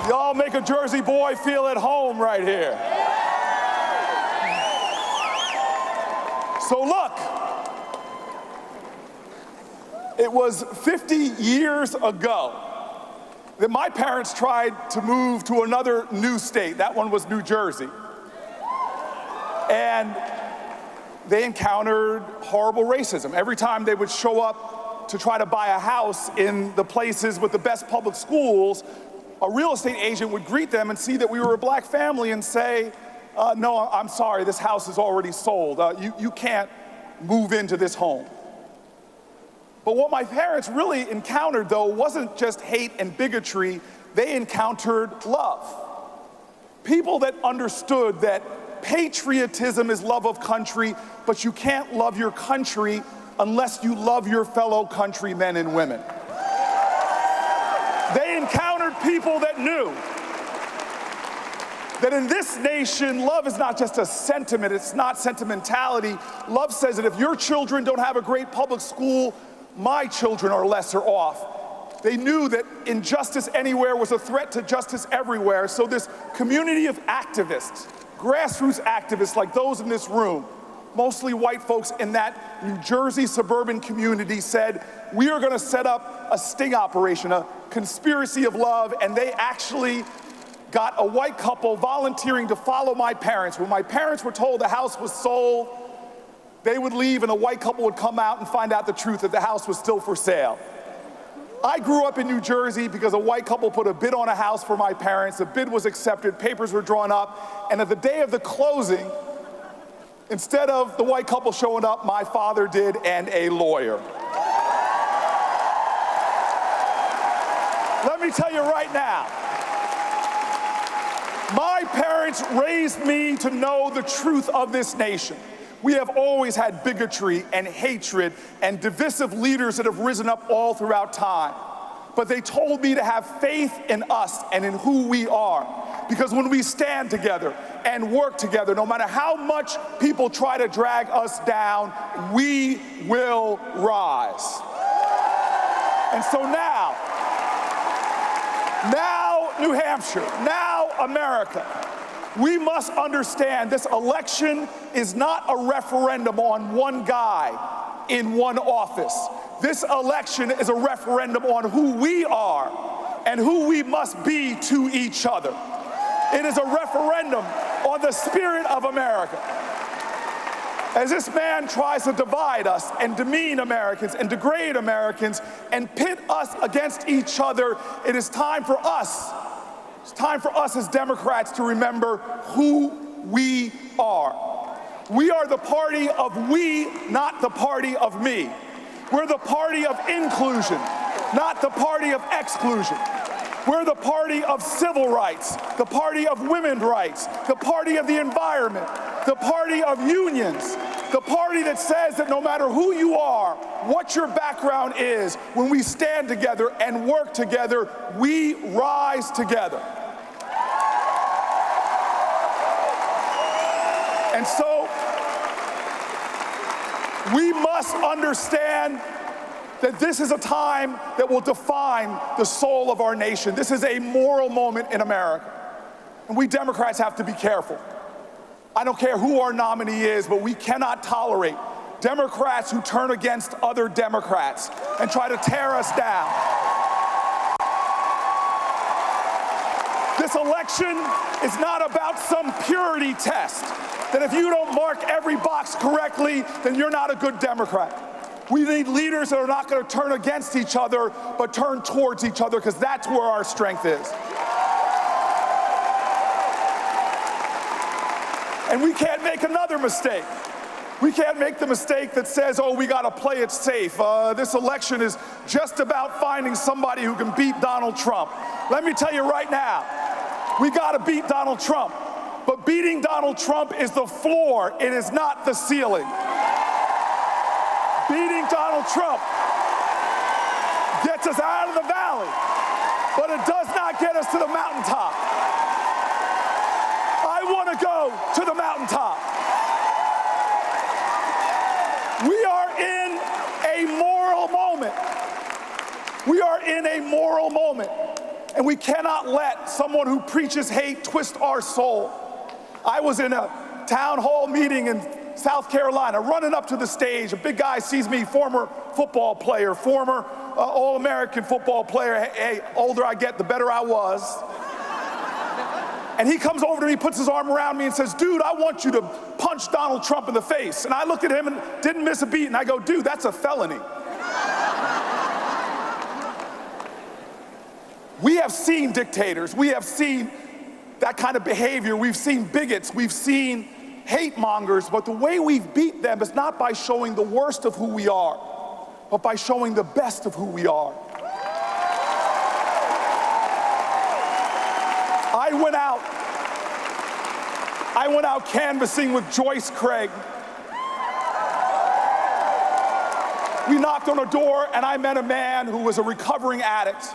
Y'all make a Jersey boy feel at home right here. So look, it was 50 years ago that my parents tried to move to another new state. That one was New Jersey. And they encountered horrible racism. Every time they would show up to try to buy a house in the places with the best public schools, a real estate agent would greet them and see that we were a black family and say, no, I'm sorry, this house is already sold. You can't move into this home. But what my parents really encountered, though, wasn't just hate and bigotry. They encountered love. People that understood that patriotism is love of country, but you can't love your country unless you love your fellow countrymen and women. They encountered people that knew that in this nation, love is not just a sentiment, it's not sentimentality. Love says that if your children don't have a great public school, my children are lesser off. They knew that injustice anywhere was a threat to justice everywhere. So this community of activists, grassroots activists like those in this room, mostly white folks in that New Jersey suburban community, said, we are gonna set up a sting operation, a conspiracy of love, and they actually got a white couple volunteering to follow my parents. When my parents were told the house was sold, they would leave and a white couple would come out and find out the truth that the house was still for sale. I grew up in New Jersey because a white couple put a bid on a house for my parents. The bid was accepted, papers were drawn up, and at the day of the closing, instead of the white couple showing up, my father did and a lawyer. Let me tell you right now, my parents raised me to know the truth of this nation. We have always had bigotry and hatred and divisive leaders that have risen up all throughout time. But they told me to have faith in us and in who we are. Because when we stand together and work together, no matter how much people try to drag us down, we will rise. And so now New Hampshire, now America, we must understand this election is not a referendum on one guy in one office. This election is a referendum on who we are and who we must be to each other. It is a referendum on the spirit of America. As this man tries to divide us and demean Americans and degrade Americans and pit us against each other, it is time for us. It's time for us as Democrats to remember who we are. We are the party of we, not the party of me. We're the party of inclusion, not the party of exclusion. We're the party of civil rights, the party of women's rights, the party of the environment, the party of unions, the party that says that no matter who you are, what your background is, when we stand together and work together, we rise together. And so, we must understand that this is a time that will define the soul of our nation. This is a moral moment in America. And we Democrats have to be careful. I don't care who our nominee is, but we cannot tolerate Democrats who turn against other Democrats and try to tear us down. This election is not about some purity test, that if you don't mark every box correctly, then you're not a good Democrat. We need leaders that are not going to turn against each other, but turn towards each other, because that's where our strength is. And we can't make another mistake. We can't make the mistake that says, oh, we got to play it safe. This election is just about finding somebody who can beat Donald Trump. Let me tell you right now, we got to beat Donald Trump. But beating Donald Trump is the floor. It is not the ceiling. Beating Donald Trump gets us out of the valley, but it does not get us to the mountaintop. I want to go to the mountaintop. We are in a moral moment. We are in a moral moment. And we cannot let someone who preaches hate twist our soul. I was in a town hall meeting in South Carolina, running up to the stage. A big guy sees me, former football player, former All-American football player. Hey, older I get, the better I was. And he comes over to me, puts his arm around me and says, dude, I want you to punch Donald Trump in the face. And I looked at him and didn't miss a beat, and I go, dude, that's a felony. We have seen dictators. We have seen that kind of behavior. We've seen bigots. We've seen hate mongers. But the way we've beat them is not by showing the worst of who we are, but by showing the best of who we are. I went out canvassing with Joyce Craig. We knocked on a door and I met a man who was a recovering addict,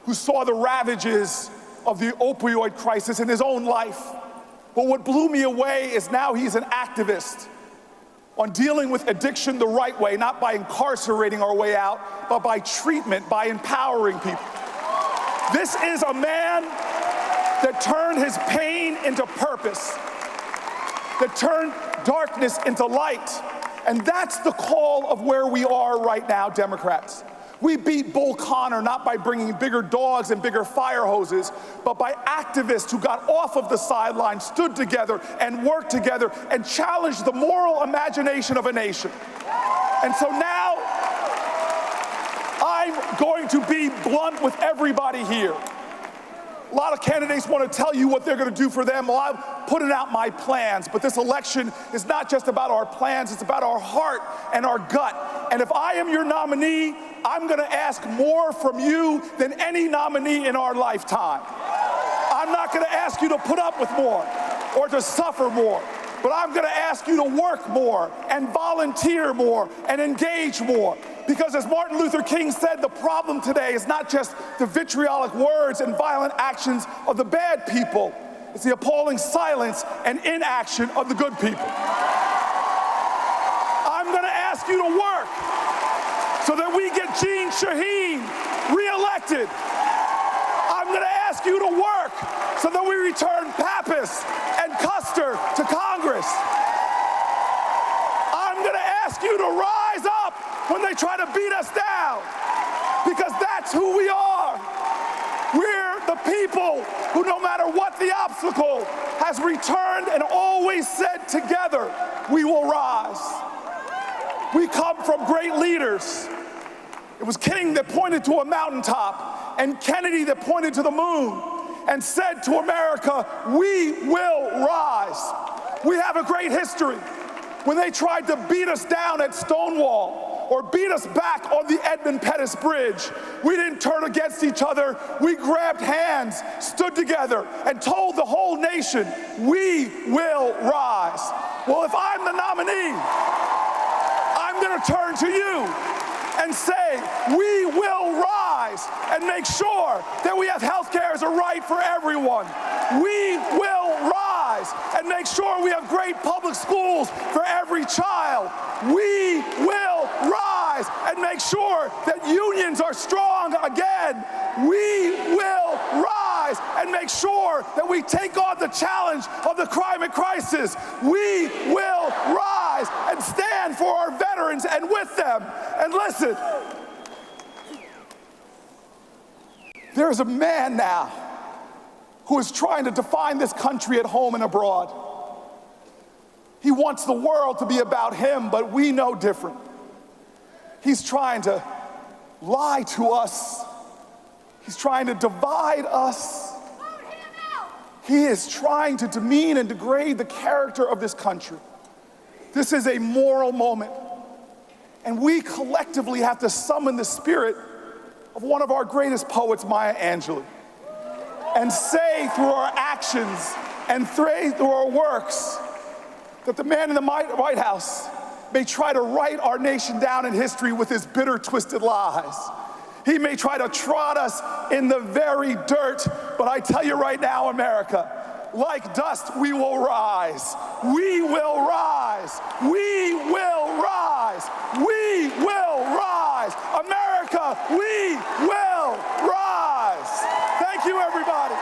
who saw the ravages of the opioid crisis in his own life. But what blew me away is now he's an activist on dealing with addiction the right way, not by incarcerating our way out, but by treatment, by empowering people. This is a man that turned his pain into purpose, that turned darkness into light. And that's the call of where we are right now, Democrats. We beat Bull Connor not by bringing bigger dogs and bigger fire hoses, but by activists who got off of the sidelines, stood together and worked together and challenged the moral imagination of a nation. And so now I'm going to be blunt with everybody here. A lot of candidates want to tell you what they're going to do for them. Well, I'm putting out my plans, but this election is not just about our plans, it's about our heart and our gut. And if I am your nominee, I'm going to ask more from you than any nominee in our lifetime. I'm not going to ask you to put up with more or to suffer more, but I'm going to ask you to work more and volunteer more and engage more. Because as Martin Luther King said, the problem today is not just the vitriolic words and violent actions of the bad people, it's the appalling silence and inaction of the good people. I'm going to ask you to work so that we get Jeanne Shaheen reelected. I'm going to ask you to work so that we return Pappas and Custer to Congress. I'm going to ask you to rise up when they try to beat us down, because that's who we are. We're the people who, no matter what the obstacle, has returned and always said together, we will rise. We come from great leaders. It was King that pointed to a mountaintop and Kennedy that pointed to the moon and said to America, we will rise. We have a great history. When they tried to beat us down at Stonewall, or beat us back on the Edmund Pettus Bridge, we didn't turn against each other. We grabbed hands, stood together, and told the whole nation, we will rise. Well, if I'm the nominee, I'm going to turn to you and say, we will rise and make sure that we have health care as a right for everyone. We will rise and make sure we have great public schools for every child. We will rise and make sure that unions are strong again. We will rise and make sure that we take on the challenge of the climate crisis. We will rise and stand for our veterans and with them. And listen, there is a man now who is trying to define this country at home and abroad. He wants the world to be about him, but we know different. He's trying to lie to us. He's trying to divide us. He is trying to demean and degrade the character of this country. This is a moral moment. And we collectively have to summon the spirit of one of our greatest poets, Maya Angelou, and say through our actions and through our works that the man in the White House may try to write our nation down in history with his bitter, twisted lies. He may try to trot us in the very dirt, but I tell you right now, America, like dust, we will rise. We will rise. We will rise. We will rise. America, we will rise. Thank you, everybody.